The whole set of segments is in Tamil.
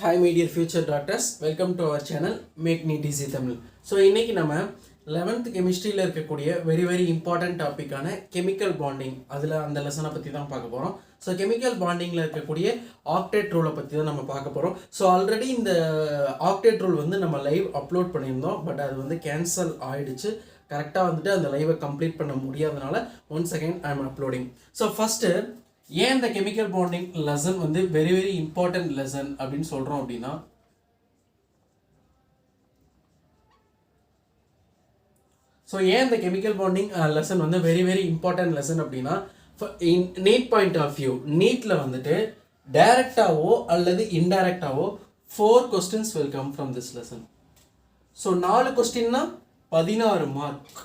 Hi my dear future doctors, welcome to our channel Make Neat Easy Tamil. So இன்னைக்கு நம்ம 11th கெமிஸ்ட்ரியில் இருக்கக்கூடிய very important டாபிக்கான கெமிக்கல் பாண்டிங் அதில் அந்த லெசனை பற்றி தான் பார்க்க போகிறோம். ஸோ கெமிக்கல் பாண்டிங்கில் இருக்கக்கூடிய ஆக்டேட் ரூலை பற்றி தான் நம்ம பார்க்க போகிறோம். ஸோ ஆல்ரெடி இந்த ஆக்டேட் ரூல் வந்து நம்ம லைவ் அப்லோட் பண்ணியிருந்தோம், பட் அது வந்து கேன்சல் ஆகிடுச்சு. கரெக்டாக வந்துட்டு அந்த லைவை கம்ப்ளீட் பண்ண முடியாதனால once again I am uploading. So first ஏன் இந்த கெமிக்கல் பாண்டிங் லெசன் வந்து வெரி இம்பார்ட்டன்ட் லெசன் அப்படின்னு சொல்கிறோம் அப்படின்னா, ஸோ ஏன் இந்த கெமிக்கல் பாண்டிங் லெசன் வந்து வெரி இம்பார்ட்டன்ட் லெசன் அப்படின்னா, நீட் பாயிண்ட் ஆஃப் வியூ நீட்டில் வந்துட்டு டைரக்டாவோ அல்லது இன்டைரக்டாவோ 4 questions will come from this lesson. So 4 கொஸ்டின்னா 16 mark.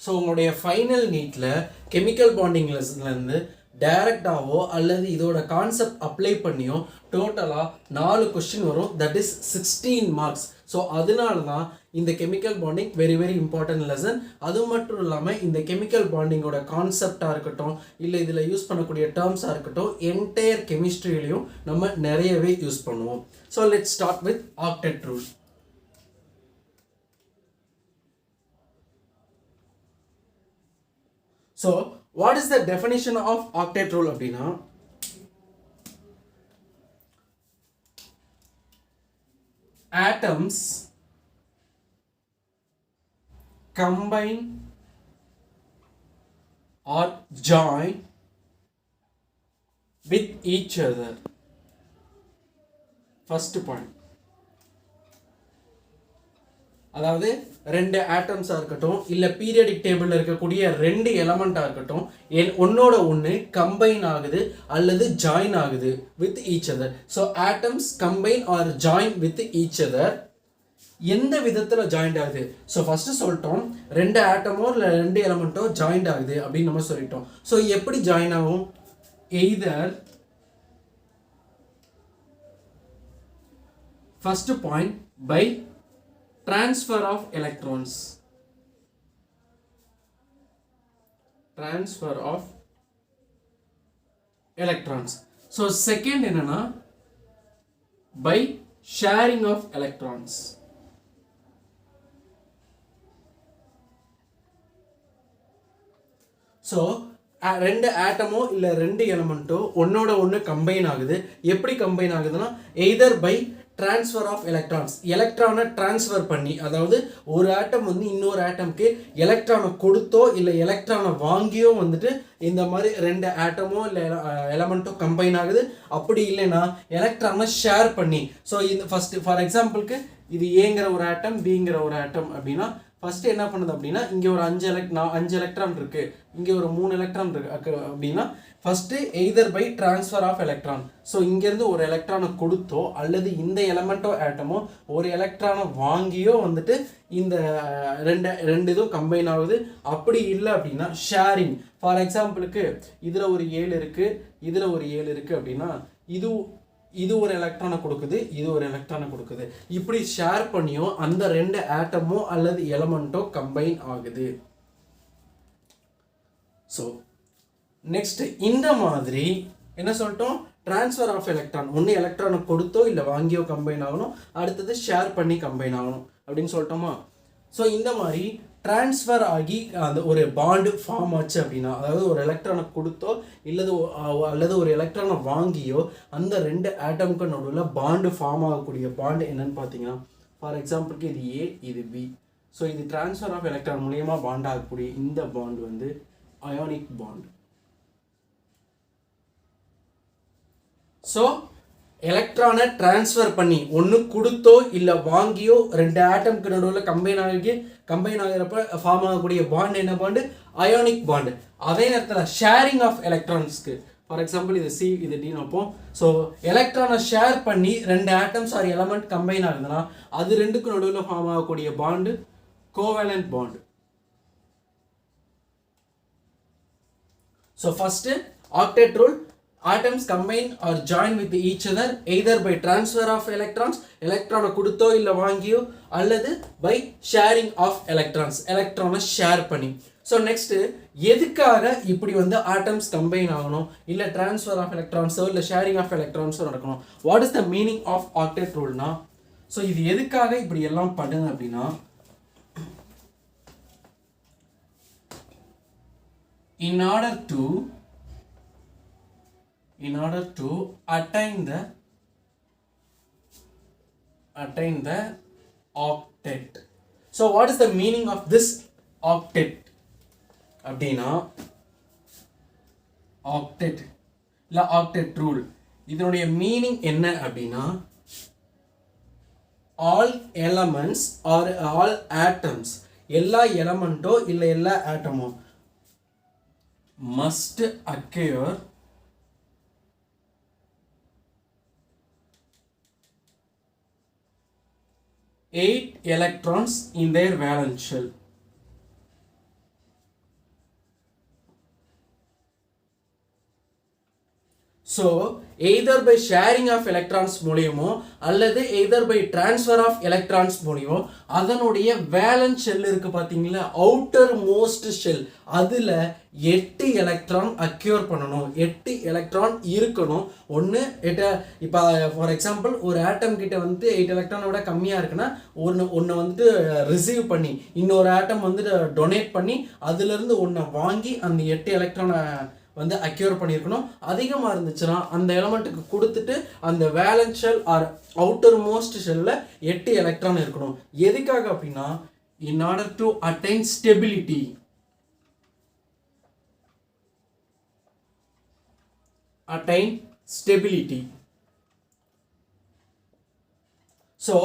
So உங்களுடைய ஃபைனல் நீட்டில் கெமிக்கல் பாண்டிங் லெசன்லேருந்து டைரக்டாவோ அல்லது இதோட கான்செப்ட் அப்ளை பண்ணியோ டோட்டலாக 4 கொஸ்டின் வரும். That is 16 marks. ஸோ அதனால தான் இந்த chemical bonding very important lesson. அது மட்டும் இல்லாமல் இந்த கெமிக்கல் பாண்டிங்கோட கான்செப்டாக இருக்கட்டும், இல்லை இதில் யூஸ் பண்ணக்கூடிய டேர்ம்ஸாக இருக்கட்டும், என்டையர் கெமிஸ்ட்ரியிலையும் நம்ம நிறையவே யூஸ் பண்ணுவோம். So let's start with octet rule. So, what is the definition of octet rule அப்படின்னா, atoms combine or join with each other. First point. அதாவது 2 ஆட்டம்ஸாக இருக்கட்டும், இல்லை பீரியடிக் டேபிளில் இருக்கக்கூடிய 2 எலமெண்ட்டாக இருக்கட்டும், ஒன்னோட ஒன்று கம்பைன் ஆகுது அல்லது ஜாயின் ஆகுது with each other. So atoms combine or join with each other. எந்த விதத்தில் ஜாயிண்ட் ஆகுது? ஸோ ஃபஸ்ட்டு சொல்லிட்டோம், 2 ஆட்டமோ இல்லை 2 எலமெண்ட்டோ ஜாயிண்ட் ஆகுது அப்படின்னு நம்ம சொல்லிட்டோம். ஸோ எப்படி ஜாயின் ஆகும்? Either first point by transfer of electrons. Transfer of electrons. So second என்னன்னா by sharing of electrons. So 2 ஆட்டமோ இல்லை 2 எலமெண்ட்டோ ஒன்னோட ஒன்று கம்பைன் ஆகுது. எப்படி கம்பைன் ஆகுதுன்னா, either by transfer of electrons. எலக்ட்ரானை ட்ரான்ஸ்ஃபர் பண்ணி, அதாவது ஒரு ஆட்டம் வந்து இன்னொரு ஆட்டம்க்கு எலக்ட்ரானை கொடுத்தோ இல்லை எலக்ட்ரானை வாங்கியோ வந்துட்டு இந்த மாதிரி 2 ஆட்டமோ இல்லை எலமெண்ட்டோ கம்பைன் ஆகுது. அப்படி இல்லைன்னா எலக்ட்ரானை ஷேர் பண்ணி. ஸோ இந்த ஃபஸ்ட்டு ஃபார் எக்ஸாம்பிளுக்கு இது ஏங்கிற ஒரு ஆட்டம், பிங்கிற ஒரு ஆட்டம் அப்படின்னா, ஃபஸ்ட்டு என்ன பண்ணுது அப்படின்னா, இங்கே ஒரு 5 எலக்ட்ரான் இருக்குது, இங்கே ஒரு 3 எலக்ட்ரான் இருக்கு அப்படின்னா, first either by transfer of electron. So இங்கேருந்து ஒரு எலக்ட்ரானை கொடுத்தோ அல்லது இந்த எலமெண்ட்டோ ஆட்டமோ ஒரு எலக்ட்ரானை வாங்கியோ வந்துட்டு இந்த ரெண்டு இதுவும் கம்பைன் ஆகுது. அப்படி இல்லை அப்படின்னா ஷேரிங். ஃபார் எக்ஸாம்பிளுக்கு இதில் ஒரு 7 இருக்குது, இதில் ஒரு 7 இருக்குது அப்படின்னா, இது ஒரு எலக்ட்ரானை கொடுக்குது, இது ஒரு எலக்ட்ரானை கொடுக்குது. இப்படி ஷேர் பண்ணியோ அந்த 2 ஆட்டமோ அல்லது எலமெண்ட்டோ கம்பைன் ஆகுது. ஸோ நெக்ஸ்ட் இந்த மாதிரி என்ன சொல்லிட்டோம்? Transfer of electron. ஒன்று எலக்ட்ரானை கொடுத்தோ இல்லை வாங்கியோ கம்பைன் ஆகணும், அடுத்தது ஷேர் பண்ணி கம்பைன் ஆகணும் அப்படின்னு சொல்லிட்டோமா? ஸோ இந்த மாதிரி ட்ரான்ஸ்ஃபர் ஆகி அந்த ஒரு பாண்டு ஃபார்ம் ஆச்சு அப்படின்னா, அதாவது ஒரு எலக்ட்ரானை கொடுத்தோ அல்லது ஒரு எலக்ட்ரானை வாங்கியோ அந்த 2 ஆட்டம்க்கு நடுவில் பாண்டு ஃபார்ம் ஆகக்கூடிய பாண்டு என்னன்னு பார்த்தீங்கன்னா, ஃபார் எக்ஸாம்பிளுக்கு இது ஏ, இது பி. ஸோ இது ட்ரான்ஸ்ஃபர் ஆஃப் எலக்ட்ரான் மூலயமா பாண்ட் ஆகக்கூடிய இந்த பாண்டு வந்து அயானிக் பாண்ட். ஸோ எலக்ட்ரானை டிரான்ஸ்ஃபர் பண்ணி ஒன்று கொடுத்தோ இல்லை வாங்கியோ 2 ஆட்டம்க்கு நடுவில் கம்பைன் ஆகிறப்ப ஃபார்ம் ஆகக்கூடிய பாண்ட் என்ன பாண்டு? Ionic bond. அதே நேரத்தில் ஷேரிங் ஆஃப் எலக்ட்ரான்ஸ்க்கு, ஃபார் எக்ஸாம்பிள் இது சி, இது டி அப்போ, ஸோ எலக்ட்ரானை ஷேர் பண்ணி 2 ஆட்டம்ஸ் ஆர் எலமெண்ட் கம்பைன் ஆகுதுன்னா அது 2க்கு நடுவில் ஃபார்ம் ஆகக்கூடிய bond covalent bond. So first octet rule, atoms combine or join with each other either by transfer of electrons, electron கொடுத்தோ இல்லை வாங்கியோ, அல்லது by sharing of electrons, electron share பண்ணி. ஸோ நெக்ஸ்ட்டு எதுக்காக இப்படி வந்து ஆட்டம்ஸ் கம்பைன் ஆகணும், இல்லை ட்ரான்ஸ்ஃபர் ஆஃப் எலக்ட்ரான்ஸோ இல்லை ஷேரிங் ஆஃப் எலக்ட்ரான்ஸோ நடக்கணும். What is the meaning of octet ரூல்னா, ஸோ இது எதுக்காக இப்படி எல்லாம் பண்ணுங்க அப்படின்னா, in order to attain the octet. So what is the meaning of this octet அப்படின்னா, octet இல்ல octet rule இதனுடைய மீனிங் என்ன அப்படின்னா, all elements or all atoms, எல்லா எலமெண்டோ இல்லை எல்லா ஆட்டமோ must occur eight electrons in their valence shell. So either by sharing of electrons மூலியமோ அல்லது either by transfer of electrons மூலியமோ அதனுடைய வேலன்ஸ் ஷெல் இருக்கு பார்த்தீங்களா, அவுட்டர் மோஸ்ட் ஷெல், அதில் 8 எலக்ட்ரான் அக்யூர் பண்ணணும், 8 எலக்ட்ரான் இருக்கணும். ஒன்று இப்போ ஃபார் எக்ஸாம்பிள் ஒரு ஆட்டம் கிட்ட வந்து 8 எலக்ட்ரானை விட கம்மியாக இருக்குன்னா ஒன்று வந்துட்டு ரிசீவ் பண்ணி இன்னொரு ஆட்டம் வந்துட்டு டொனேட் பண்ணி அதுலேருந்து ஒன்றை வாங்கி அந்த 8 எலக்ட்ரானை வந்து அக்யூர் பண்ணியிருக்கணும். அதிகமாக இருந்துச்சுன்னா அந்த எலமெண்ட்டுக்கு கொடுத்துட்டு அந்த valence shell or outer most ஷெல்லில் 8 எலக்ட்ரான் இருக்கணும். எதுக்காக அப்படின்னா, in order to attain stability. So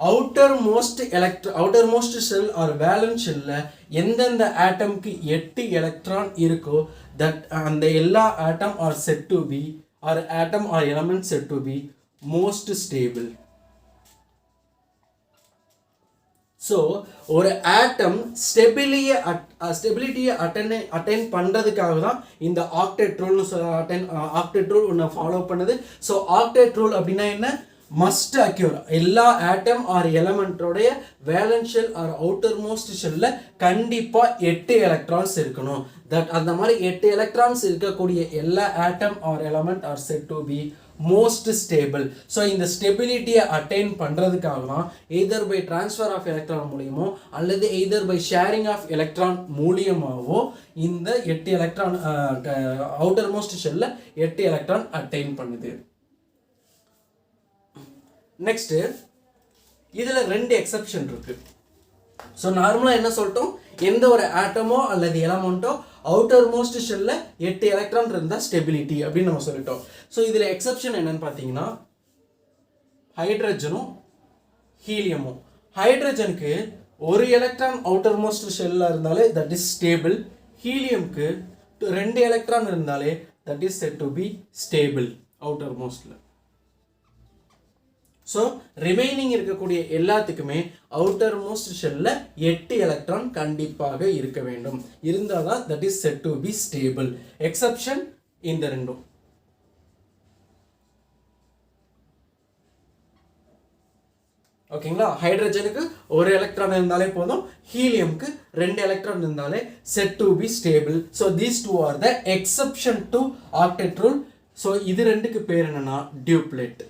outermost shell or valence shell எந்தெந்த ஆட்டம்க்கு 8 எலக்ட்ரான் இருக்கோ that அந்த எல்லா atom are said to be or atom or element said to be most stable. So ஒரு ஆட்டம் ஸ்டெபிலிட்டியை அட்டைன் பண்ணுறதுக்காக தான் இந்த ஆக்டெட் ரூல் ஒன்று ஃபாலோ பண்ணுது. ஸோ ஆக்டெட் ரூல் அப்படின்னா என்ன, மஸ்ட் அக்யூர் எல்லா ஆட்டம் ஆர் எலமெண்ட்டோடைய valence shell or outer most ஷெல்லில் கண்டிப்பாக 8 எலக்ட்ரான்ஸ் இருக்கணும். தட் அந்த மாதிரி 8 எலக்ட்ரான்ஸ் இருக்கக்கூடிய எல்லா atom or element are set to be most stable. So இந்த ஸ்டெபிலிட்டியை அட்டைன் பண்ணுறதுக்காக தான் either by transfer of electron மூலியமோ அல்லது either by sharing of electron மூலியமாகவோ இந்த 8 எலக்ட்ரான் அவுட்டர் மோஸ்ட் ஷெல்லில் 8 எலக்ட்ரான் அட்டைன் பண்ணுது. நெக்ஸ்ட்டு இதில் 2 எக்ஸப்ஷன் இருக்குது. ஸோ நார்மலாக என்ன சொல்லிட்டோம், எந்த ஒரு ஆட்டமோ அல்லது எலமெண்ட்டோ அவுட்டர் மோஸ்ட் ஷெல்லில் 8 எலக்ட்ரான் இருந்தால் ஸ்டெபிலிட்டி அப்படின்னு நம்ம சொல்லிட்டோம். ஸோ இதில் எக்ஸப்ஷன் என்னன்னு பார்த்தீங்கன்னா, ஹைட்ரஜனும் ஹீலியமும். ஹைட்ரஜனுக்கு 1 எலக்ட்ரான் அவுட்டர் மோஸ்ட் ஷெல்லில் இருந்தாலே தட் இஸ் ஸ்டேபிள். ஹீலியம்க்கு 2 எலக்ட்ரான் இருந்தாலே that is set to be stable outer மோஸ்டில். ஸோ ரிமைனிங் இருக்கக்கூடிய எல்லாத்துக்குமே அவுட்டர் மோஸ்ட் ஷெல்லில் 8 எலக்ட்ரான் கண்டிப்பாக இருக்க வேண்டும். இருந்தால் தான் that is set to be stable. Exception இந்த ரெண்டும். ஓகேங்களா, ஹைட்ரஜனுக்கு 1 எலக்ட்ரான் இருந்தாலே போதும், ஹீலியம்க்கு 2 எலக்ட்ரான் இருந்தாலே said to be stable. So these two are the exception to octet rule. So இது ரெண்டுக்கு பேர் என்னன்னா டியூப்ளெட்.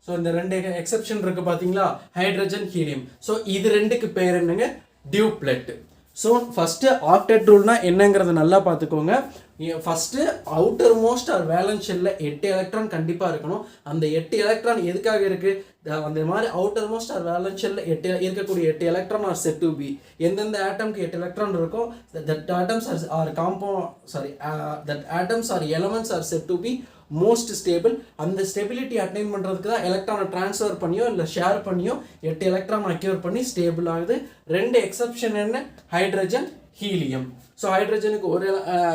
ஸோ இந்த 2 எக்ஸப்ஷன் இருக்குது பார்த்தீங்களா, ஹைட்ரஜன் ஹீலியம். ஸோ இது ரெண்டுக்கு பேர் என்னங்க, டியூப்ளெட். ஸோ ஃபஸ்ட்டு ஆக்டெட் ரூல்னா என்னங்கிறத நல்லா பார்த்துக்கோங்க. First outer most or valence ஷெல்லில் 8 எலக்ட்ரான் கண்டிப்பாக இருக்கணும். அந்த 8 எலக்ட்ரான் எதுக்காக இருக்குது, அந்த மாதிரி அவுட்டர் மோஸ்ட் ஆர் வேலன்ஸ் ஷெல்லில் இருக்கக்கூடிய 8 electron are set to be. எந்தெந்த ஆட்டம்க்கு 8 எலக்ட்ரான் இருக்கோ that atoms or elements are set to be most stable. அந்த ஸ்டெபிலிட்டி அட்டைன் பண்ணுறதுக்கு தான் எலக்ட்ரானை ட்ரான்ஸ்ஃபர் பண்ணியோ இல்லை ஷேர் பண்ணியோ 8 எலக்ட்ரான் அக்யூர் பண்ணி ஸ்டேபிள் ஆகுது. 2 எக்ஸப்ஷன் என்ன, ஹைட்ரஜன் ஹீலியம். ஸோ ஹைட்ரஜனுக்கு 1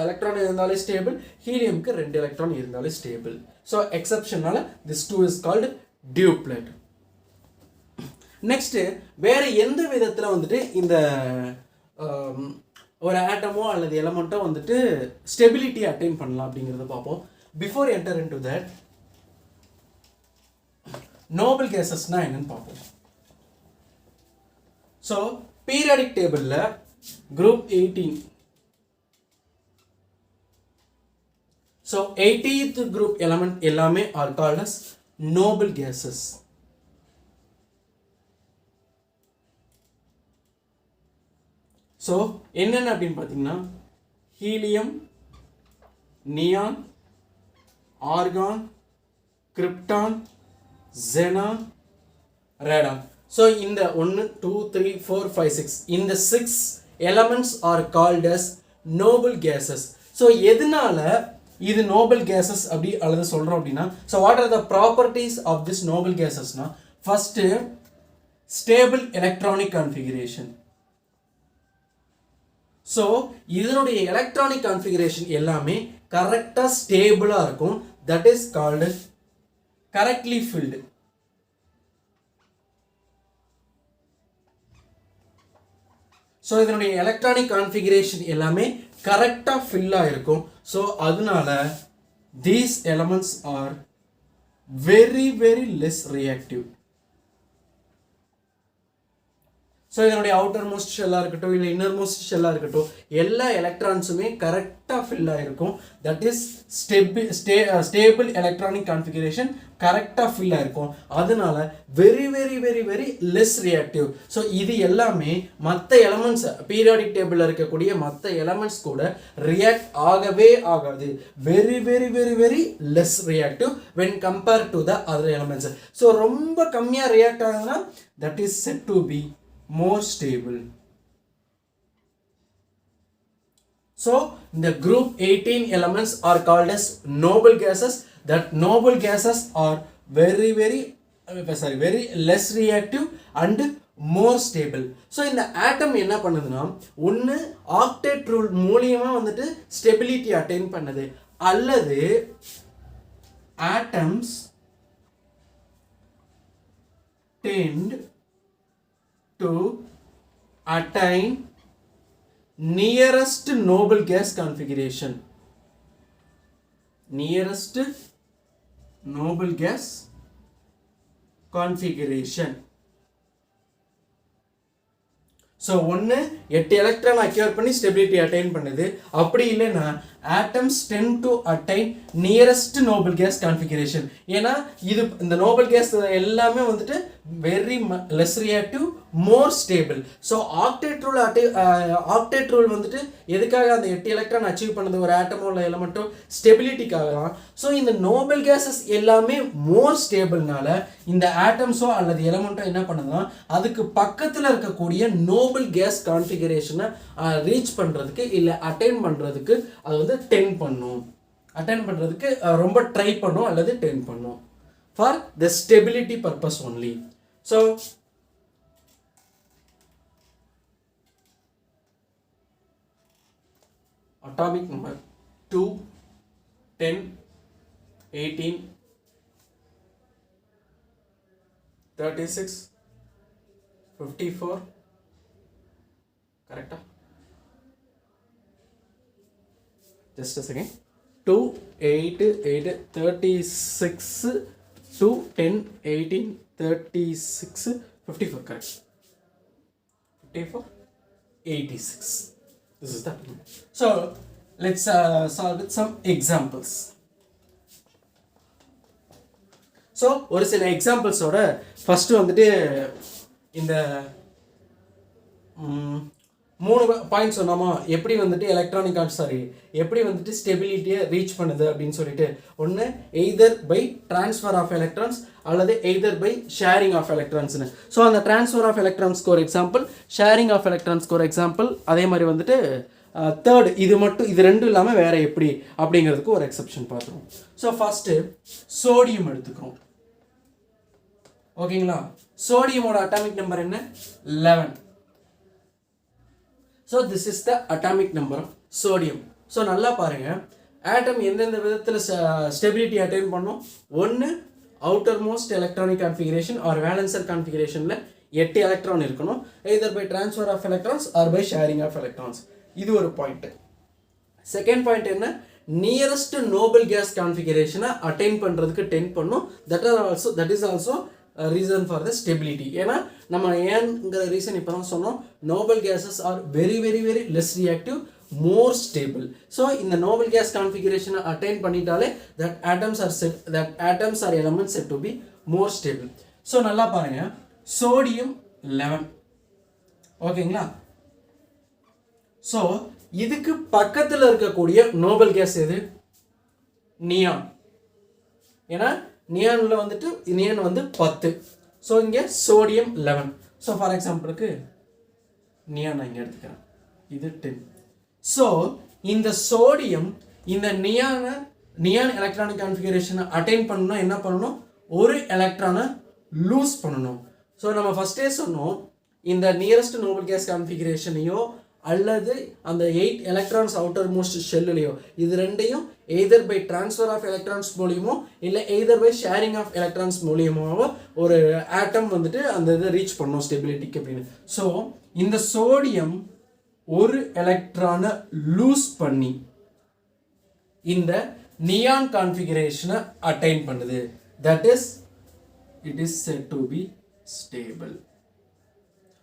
எலக்ட்ரான் இருந்தாலே ஸ்டேபிள், ஹீலியம்க்கு 2 எலக்ட்ரான் இருந்தாலே ஸ்டேபிள். ஸோ எக்ஸப்ஷனால this two is called duplet. Next வேறு எந்த விதத்தில் வந்துட்டு இந்த ஒரு ஆட்டமோ அல்லது எலமெண்ட்டோ வந்துட்டு ஸ்டெபிலிட்டி அட்டைன் பண்ணலாம் அப்படிங்கிறத பார்ப்போம். Before enter into that, noble gasesனா என்னன்னு பார்ப்போம். ஸோ பீரியாடிக் டேபிளில் group 18. So 80th group element எல்லாமே are called as noble gases. So என்னென்ன அப்படின்னு பார்த்தீங்கன்னா helium, neon, argon, krypton, xenon, radon. So இந்த 1 2 3 4 5 6 இந்த 6 elements are called as noble gases. So எதனால இது noble gases அப்படி அல்லது சொல்றோம் அப்படின்னா, so what are the properties of this noble gases னா, first stable electronic configuration. So இதனுடைய electronic configuration எல்லாமே கரெக்டா ஸ்டேபிளா இருக்கும், that is called correctly filled. So இதனுடைய electronic configuration எல்லாமே கரெக்டா fill ஆயிருக்கும். So அதனால these elements are very less reactive. So இதனுடைய அவுட்டர் மோஸ்ட் ஷெல்லாக இருக்கட்டும் இல்லை இன்னர் மோஸ்ட் ஷெல்லாக இருக்கட்டும் எல்லா எலக்ட்ரான்ஸுமே கரெக்டாக ஃபில் ஆகிருக்கும். That is stable electronic configuration கரெக்டாக ஃபில் ஆகிருக்கும். அதனால வெரி லெஸ் ரியாக்டிவ். ஸோ இது எல்லாமே மற்ற எலமெண்ட்ஸ் பீரியாடிக் டேபிளில் இருக்கக்கூடிய மற்ற எலமெண்ட்ஸ் கூட ரியாக்ட் ஆகவே ஆகாது. Very less reactive when compare to the other elements. So ரொம்ப கம்மியாக ரியாக்ட் ஆகுதுன்னா that is set to be more stable. So the group 18 elements are called as noble gases. That noble gases are very less reactive and more stable. So இந்த atom என்ன பண்ணுதுன்னா, ஒன்று ஆக்டேட் ரூல் மூலியமா வந்துட்டு ஸ்டெபிலிட்டி அட்டைன் பண்ணுது, அல்லது atoms tend to attain nearest noble gas configuration. Nearest noble gas configuration. So ஒன்று 8 எலக்ட்ரான் அக்யூர் பண்ணி ஸ்டெபிலிட்டி அட்டைன் பண்ணுது, அப்படி இல்லைன்னா atoms ten to attain nearest noble gas configuration. ஏன்னா இது இந்த நோபல் கேஸ் எல்லாமே வந்துட்டு வெரி லெஸ் ரியாக்டிவ், மோர் ஸ்டேபிள். ஸோ ஆக்டேட் ரூல் வந்துட்டு எதுக்காக அந்த 8 எலக்ட்ரான் அச்சீவ் பண்ணுது ஒரு ஆட்டமோ இல்லை எலமெண்ட்டோ ஸ்டெபிலிட்டிக்காக தான். ஸோ இந்த நோபல் கேஸஸ் எல்லாமே மோர் ஸ்டேபிள்னால இந்த ஆட்டம்ஸோ அல்லது எலமெண்ட்டோ என்ன பண்ணுதுன்னா அதுக்கு பக்கத்தில் இருக்கக்கூடிய நோபல் கேஸ் கான்ஃபிகரேஷனை ரீச் பண்ணுறதுக்கு இல்லை அட்டைன் பண்ணுறதுக்கு அது வந்து டென் பண்ணும், அட்டைன் பண்ணுறதுக்கு ரொம்ப ட்ரை பண்ணும் அல்லது டென் பண்ணும் for the stability purpose only. So atomic number 2, 10, 18, 36, 54, correct? Just a second. 2, 8, 8, 36, 2, 10, 18, 36, 54, correct? 54, 86. This is that. So let's solve with some examples. So ஒரு சில எக்ஸாம்பிள்ஸோட ஃபர்ஸ்ட் வந்துட்டு இந்த 3 பாயிண்ட் சொன்னாமா, எப்படி வந்துட்டு எப்படி வந்துட்டு ஸ்டெபிலிட்டியை ரீச் பண்ணுது அப்படின்னு சொல்லிட்டு. ஒன்று either by transfer of electrons அல்லது எய்தர் பை ஷேரிங் ஆஃப் எலக்ட்ரான்ஸ்னு. ஸோ அந்த ட்ரான்ஸ்ஃபர் ஆஃப் எலக்ட்ரான்ஸ்க்கு ஒரு எக்ஸாம்பிள், ஷேரிங் ஆஃப் எலக்ட்ரான்ஸ்க்கு ஒரு எக்ஸாம்பிள், அதே மாதிரி வந்துட்டு தேர்ட் இது ரெண்டும் இல்லாமல் வேறு எப்படி அப்படிங்கிறதுக்கு ஒரு எக்ஸெப்ஷன் பார்த்துருவோம். ஸோ ஃபஸ்ட்டு சோடியம் எடுத்துக்கிறோம், ஓகேங்களா. சோடியமோட அட்டாமிக் நம்பர் என்ன? 11. So this is the atomic number of sodium. So நல்லா பாருங்கள், ஆட்டம் எந்தெந்த விதத்தில் ஸ்டெபிலிட்டி அட்டைன் பண்ணும். ஒன்று outer most electronic configuration or valence கான்ஃபிகரேஷனில் 8 எலக்ட்ரான் இருக்கணும், either by transfer of electrons or by sharing of electrons. இது ஒரு பாயிண்ட். செகண்ட் பாயிண்ட் என்ன? நியரஸ்ட் நோபல் கேஸ் கான்ஃபிகரேஷனை அட்டைன் பண்ணுறதுக்கு 10 பண்ணும். That is also reason for the stability. ஏன்னா நம்ம ஏன்ங்கிற ரீசன் இப்போ தான் சொன்னோம், noble gases are very very very less reactive, more stable. So இந்த noble gas configuration attain பண்ணிட்டாலே that atoms are elements said to be more stable. So நல்லா பாருங்க, sodium 11. ஓகேங்களா? ஸோ இதுக்கு பக்கத்தில் இருக்கக்கூடிய நோபல் கேஸ் எது? நியான். ஏன்னா நியானில் வந்துட்டு நியான் வந்து 10. ஸோ இங்கே சோடியம் 11. ஸோ ஃபார் எக்ஸாம்பிளுக்கு நியான் நான் இங்கே எடுத்துக்கிறேன், இது 10. ஸோ இந்த சோடியம் இந்த நியான் எலக்ட்ரானிக் கான்ஃபிகரேஷனை அட்டைன் பண்ணணும்னா என்ன பண்ணணும்? ஒரு எலக்ட்ரானை லூஸ் பண்ணணும். ஸோ நம்ம ஃபஸ்ட்டே சொன்னோம், இந்த நியரஸ்ட் நோபல் கேஸ் கான்ஃபிகரேஷனையோ அல்லது அந்த 8 எலக்ட்ரான்ஸ் அவுட்டர் மோஸ்ட் ஷெல்லுலையோ இது ரெண்டையும் either by transfer of electrons மூலியமோ இல்லை either by sharing of electrons மூலியமாவோ ஒரு ஆட்டம் வந்துட்டு அந்த இதை ரீச் பண்ணோம் ஸ்டெபிலிட்டிக்கு அப்படின்னு. ஸோ இந்த சோடியம் ஒரு எலக்ட்ரானை லூஸ் பண்ணி இந்த நியான் கான்ஃபிகரேஷனை அட்டைன் பண்ணுது. That is it is set to be stable.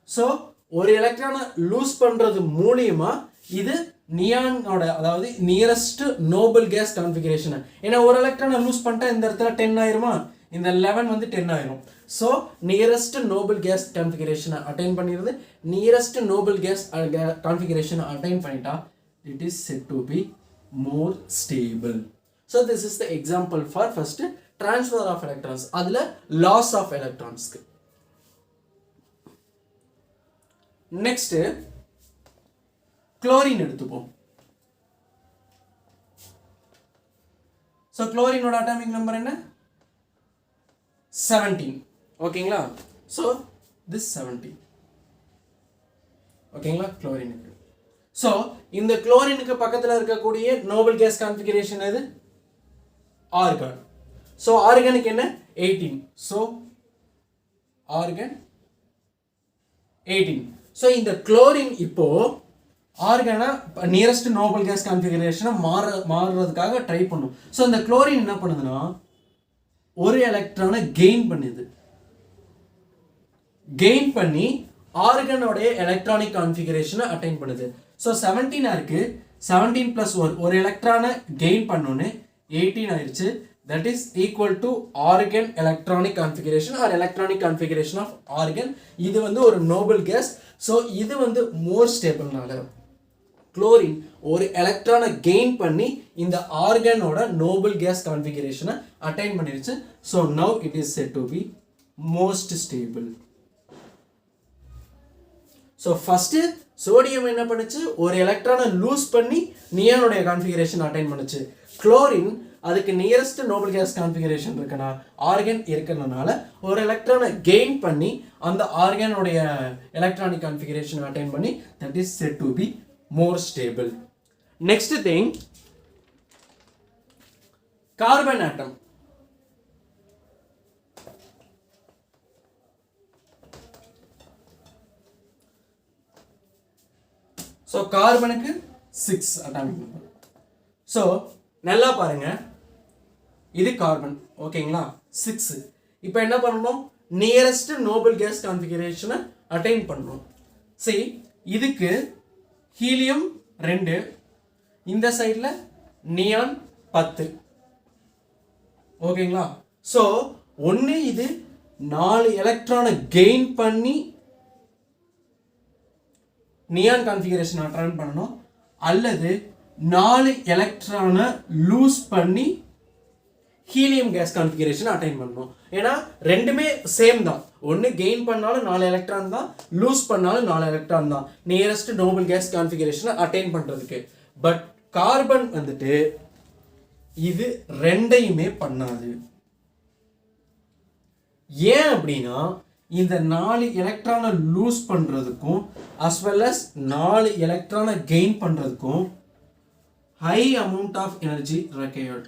So ஒரு எலக்ட்ரானை லூஸ் பண்ணுறது மூலியமா இது நியானோட அதாவது நியரஸ்ட் நோபல் கேஸ் கான்ஃபிகரேஷன். ஏன்னா ஒரு எலக்ட்ரானை லூஸ் பண்ணிட்டா இந்த இடத்துல 10 ஆயிருமா, இந்த 11 வந்து 10 ஆயிரும். ஸோ நியரஸ்ட் நோபல் கேஸ் கான்ஃபிகரேஷனை அட்டைன் பண்ணிடுது. நியரஸ்ட் நோபல் கேஸ் கான்ஃபிகரேஷனை அட்டைன் பண்ணிட்டா it is set to be more stable. So this is the example for first transfer of electrons, அதில் லாஸ் ஆஃப் எலக்ட்ரான்ஸ்க்கு. நெக்ஸ்ட் குளோரின் எடுத்துப்போம். ஸோ குளோரினோட அட்டாமிக் நம்பர் என்ன? 17. ஓகேங்களா? So this 17. ஓகேங்களா குளோரினுக்கு. ஸோ இந்த குளோரினுக்கு பக்கத்தில் இருக்கக்கூடிய நோபல் கேஸ் கான்ஃபிகரேஷன் எது? ஆர்கான். ஸோ ஆர்கானுக்கு என்ன? 18. So argon 18. ஸோ இந்த குளோரின் இப்போ ஆர்கானா நியரஸ்ட் நோபல் கேஸ் கான்ஃபிகரேஷனை மாறுறதுக்காக ட்ரை பண்ணும். ஸோ இந்த குளோரின் என்ன பண்ணுதுன்னா ஒரு எலக்ட்ரானை கெயின் பண்ணுது. கெயின் பண்ணி ஆர்கானோடைய எலக்ட்ரானிக் கான்ஃபிகரேஷனை அட்டைன் பண்ணுது. ஸோ 17 இருக்கு, 17 + 1 ஒரு எலக்ட்ரானை கெயின் பண்ணோன்னு 18 ஆயிடுச்சு. That is equal to argon electronic configuration or electronic configuration of argon. இது வந்து ஒரு noble gas. So இது வந்து more stable நால குளோரின் ஒரு எலக்ட்ரானை கெயின் பண்ணி இந்த ஆர்கனோட noble gas configuration அட்டைன் பண்ணிருச்சு. So now it is said to be most stable. So first sodium என்ன பண்ணுச்சு? ஒரு எலக்ட்ரானை லூஸ் பண்ணி நியானோட கான்ஃபிகரேஷன் அட்டைன் பண்ணுச்சு. குளோரின் அதுக்கு நியரஸ்ட் நோபல் கேஸ் கான்ஃபிகரேஷன் இருக்குன்னா ஆர்கன் இருக்கிறதுனால ஒரு எலக்ட்ரானை கெயின் பண்ணி அந்த ஆர்கனோடைய எலக்ட்ரானிக் கான்ஃபிகரேஷன் அட்டைன் பண்ணி that is set to be more stable. Next thing, carbon atom. So கார்பனுக்கு 6 அட்டாமிக் நம்பர். ஸோ நல்லா பாருங்க, இது கார்பன். ஓகேங்களா? 6. இப்போ என்ன பண்ணணும்? நியரஸ்ட் நோபல் கேஸ் கான்ஃபிகரேஷனை அட்டைன் பண்ணணும். சரி, இதுக்கு ஹீலியம் 2, இந்த சைடில் நியான் 10. ஓகேங்களா? ஸோ ஒன்று இது 4 எலக்ட்ரானை கெயின் பண்ணி நியான் கான்ஃபிகரேஷன் அட்டைன் பண்ணணும், அல்லது 4 எலக்ட்ரானை லூஸ் பண்ணி ஹீலியம் கேஸ் கான்ஃபிகரேஷன் அட்டைன் பண்ணணும். ஏன்னா ரெண்டுமே சேம் தான். ஒன்று கெயின் பண்ணாலும் 4 எலக்ட்ரான் தான், லூஸ் பண்ணாலும் 4 எலக்ட்ரான் தான் நியரஸ்ட் நோபல் கேஸ் கான்ஃபிகரேஷனை அட்டைன் பண்ணுறதுக்கு. பட் கார்பன் வந்துட்டு இது ரெண்டையுமே பண்ணாது. ஏன் அப்படின்னா இந்த 4 எலக்ட்ரானை லூஸ் பண்ணுறதுக்கும் as well as 4 எலக்ட்ரானை கெயின் பண்ணுறதுக்கும் high amount of energy required.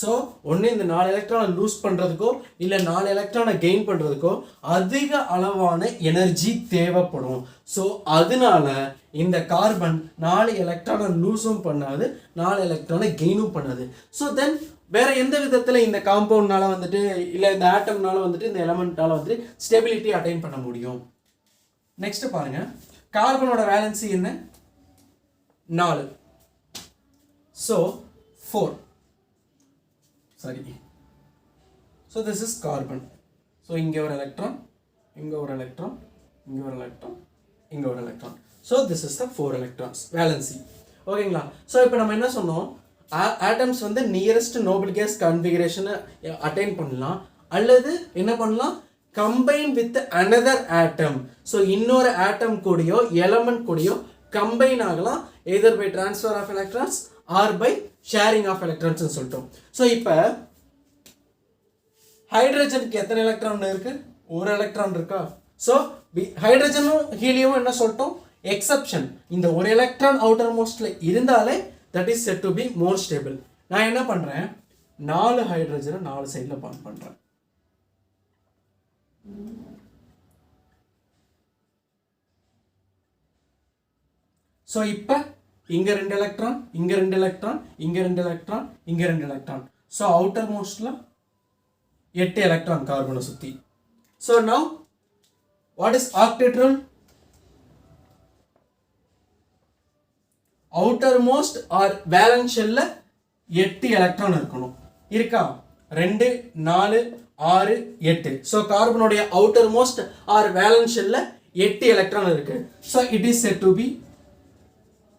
So ஒன்று இந்த 4 எலக்ட்ரானை லூஸ் பண்ணுறதுக்கோ இல்லை 4 எலக்ட்ரானை கெயின் பண்ணுறதுக்கோ அதிக அளவான எனர்ஜி தேவைப்படும். ஸோ அதனால இந்த கார்பன் 4 எலக்ட்ரானை லூஸும் பண்ணாது, 4 எலக்ட்ரானை கெயினும் பண்ணாது. ஸோ தென் வேற எந்த விதத்தில் இந்த காம்பவுண்ட்னால வந்துட்டு இல்லை இந்த ஆட்டம்னால வந்துட்டு இந்த எலமெண்ட்னால வந்துட்டு ஸ்டெபிலிட்டி அட்டைன் பண்ண முடியும்? நெக்ஸ்ட் பாருங்க, கார்பனோட வேலன்சி என்ன? 4. ஸோ 4. சரி, so this is carbon. So இங்கே ஒரு எலக்ட்ரான், இங்கே ஒரு எலக்ட்ரான், இங்கே ஒரு எலக்ட்ரான், இங்கே ஒரு electron. So this is the 4 electrons valency. ஓகேங்களா? ஸோ இப்போ நம்ம என்ன சொன்னோம், ஆட்டம்ஸ் வந்து நியரஸ்ட் நோபல் கேஸ் கான்ஃபிகரேஷனை அட்டைன் பண்ணலாம், அல்லது என்ன பண்ணலாம், combine with another atom. So இன்னொரு ஆட்டம் கூடயோ எலமெண்ட் கூடயோ கம்பைன் ஆகலாம், either by transfer of electrons or by sharing of electrons சொல்லிட்டோம். ஸோ இப்போ ஹைட்ரஜனுக்கு எத்தனை எலக்ட்ரான் இருக்கு? ஒரு எலக்ட்ரான் இருக்கா? ஸோ ஹைட்ரஜனும் ஹீலியமும் என்ன சொல்லிட்டோம், எக்ஸப்ஷன். இந்த ஒரு எலக்ட்ரான் அவுட்டர் மோஸ்ட்ல இருந்தாலே that is set to be more stable. நான் என்ன பண்றேன், 4 ஹைட்ரஜனை 4 சைட்ல பாண்ட் பண்றேன். ஸோ இப்போ இங்க 2 எலக்ட்ரான், இங்க 2 எலக்ட்ரான், இங்க 2 எலக்ட்ரான், இங்க 2 எலக்ட்ரான். ஸோ அவுட்டர் மோஸ்ட்ல 8 எலக்ட்ரான் கார்பனை சுத்தி. So now what is octet rule? Outer most or valence ஷெல்ல 8 எலக்ட்ரான் இருக்கணும். இருக்கா? 2, 4, 6, 8. ஸோ கார்பனுடைய அவுட்டர் மோஸ்ட் ஆர் வேலன்ஸ் ஷெல்ல 8 எலக்ட்ரான் இருக்கு. So it is set to be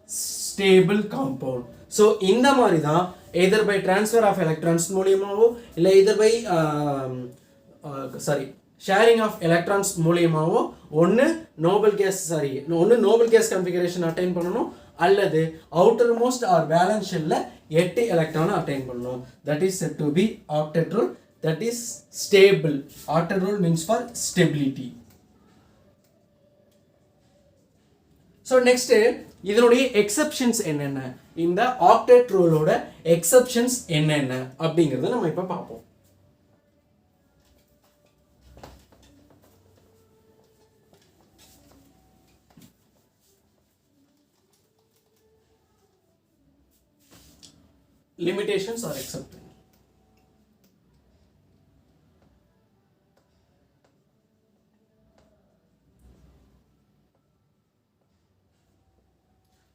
stable compound. So இந்த மாதிரி தான் either by transfer of electrons மூலியமாவோ இல்லை either by sharing of electrons மூலியமாவோ ஒன்று நோபல் கேஸ் கான்ஃபிகரேஷன் அட்டைன் பண்ணணும், அல்லது அவுட்டர் மோஸ்ட் ஆர் வேலன்ஸ் ஷெல்ல 8 எலக்ட்ரானை அட்டைன் பண்ணணும். That is set to be octet rule. That is stable. Octet rule means for stability. So next இதனுடைய எக்ஸப்ஷன்ஸ் என்னென்ன, இந்த ஆக்டெட் ரூலோட எக்ஸப்ஷன்ஸ் என்னென்ன அப்படிங்கறத நம்ம இப்ப பார்ப்போம். limitations are accepted.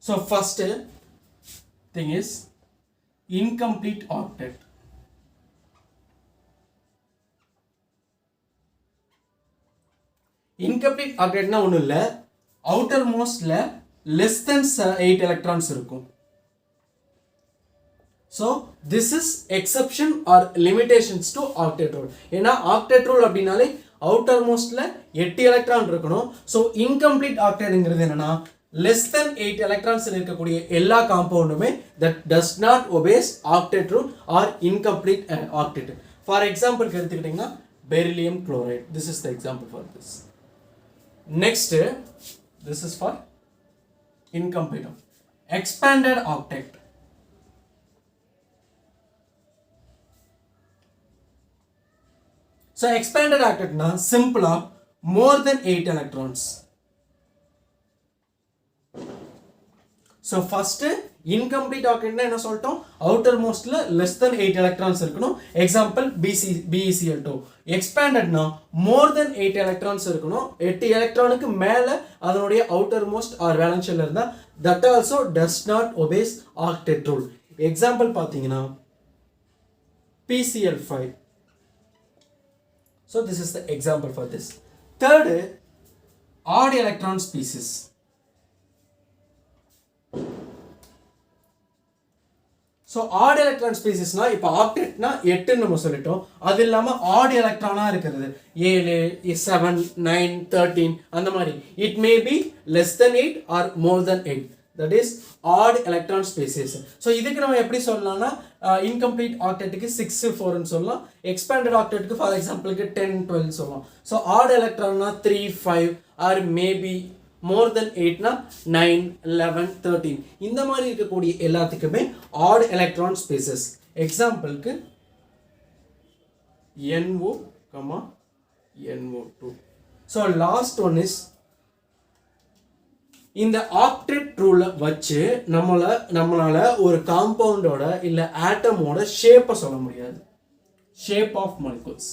So first thing is incomplete octet. Incomplete octet na ஒண்ணும் இல்ல, outermostல less than 8 electrons இருக்கும். So this is exception or limitations to octet rule. ஏன்னா octet rule அப்படினாலே outermostல 8 electron இருக்கணும். So incomplete octetங்கிறது என்னன்னா less than 8 electrons இருக்கக்கூடிய எல்லா காம்பவுண்டுமே that does not obeys octet rule or incomplete octet. For example எடுத்துக்கிட்டீங்கன்னா beryllium chloride. This is the example for this. Next, this is for incomplete. Expanded octet. So expanded octet na simple more than 8 electrons. So first incomplete octet na enna soltom outermost la less than 8 electrons irukano. Example BeCl2. Expanded na more than 8 electrons irukano. 8 electron ku mele adanodiya outermost or valence shell irundha that also does not obeys octet rule. Example pathina PCl5. So this is the example for this. Third, odd electron species. So odd electron species na ipo octet na 8 நம்ம சொல்லிட்டோம். அது இல்லாம odd electron இருக்குது 7, 7, 9, 13 அந்த மாதிரி. It may be less than 8 or more than 8. That is odd electron species. So இதுக்கு நம்ம எப்படி சொல்லலாம்னா incomplete octet க்கு 6 4 ன்னு சொல்லலாம். Expanded octet க்கு for example க்கு 10 12 சொல்லலாம். So odd electron na 3 5 or maybe more than 8 na 9 11 13 இந்த மாதிரி இருக்கக்கூடிய எல்லாத்துக்குமே odd electron species. Example க்கு NO, NO2. So last one is இந்த ஆக்டெட் ரூலை வச்சு நம்மளால ஒரு காம்பவுண்டோட இல்லை ஆட்டமோட ஷேப்பை சொல்ல முடியாது. Shape of molecules.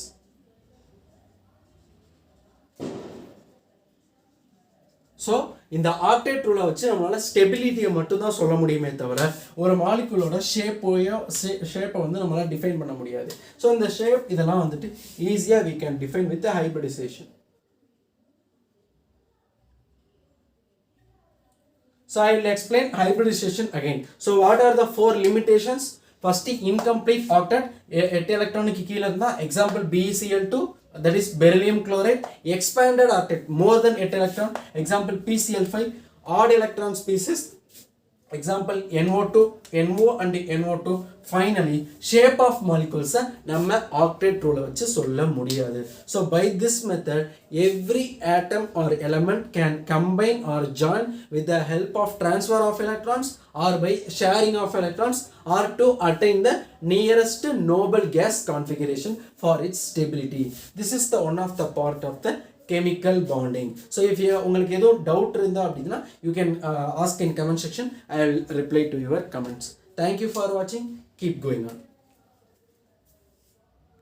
ஸோ இந்த ஆக்டெட் ரூலை வச்சு நம்மளால ஸ்டெபிலிட்டியை மட்டும்தான் சொல்ல முடியுமே தவிர ஒரு மாலிகுலோட ஷேப்பை வந்து நம்மளால டிஃபைன் பண்ண முடியாது. ஸோ இந்த ஷேப் இதெல்லாம் வந்துட்டு ஈஸியாக we can define with the hybridization. So I will explain hybridization again. So what are the 4 limitations? First, incomplete octet, 8 electronic கீழ இருந்தா example BeCl2, that is beryllium chloride. Expanded octet, more than 8 electron, example PCl5. Odd electron species, example NO2, NO and NO2. Finally, shape of molecules நம்ம octet rule வச்சு சொல்ல முடியாது. So by this method, every atom or element can combine or join with the help of transfer of electrons or by sharing of electrons or to attain the nearest noble gas configuration for its stability. This is the one of the part of the chemical bonding. So if you உங்களுக்கு ஏதோ டவுட் இருந்தா அப்படினா you can ask in comment section. I will reply to your comments. Thank you for watching. Keep going on.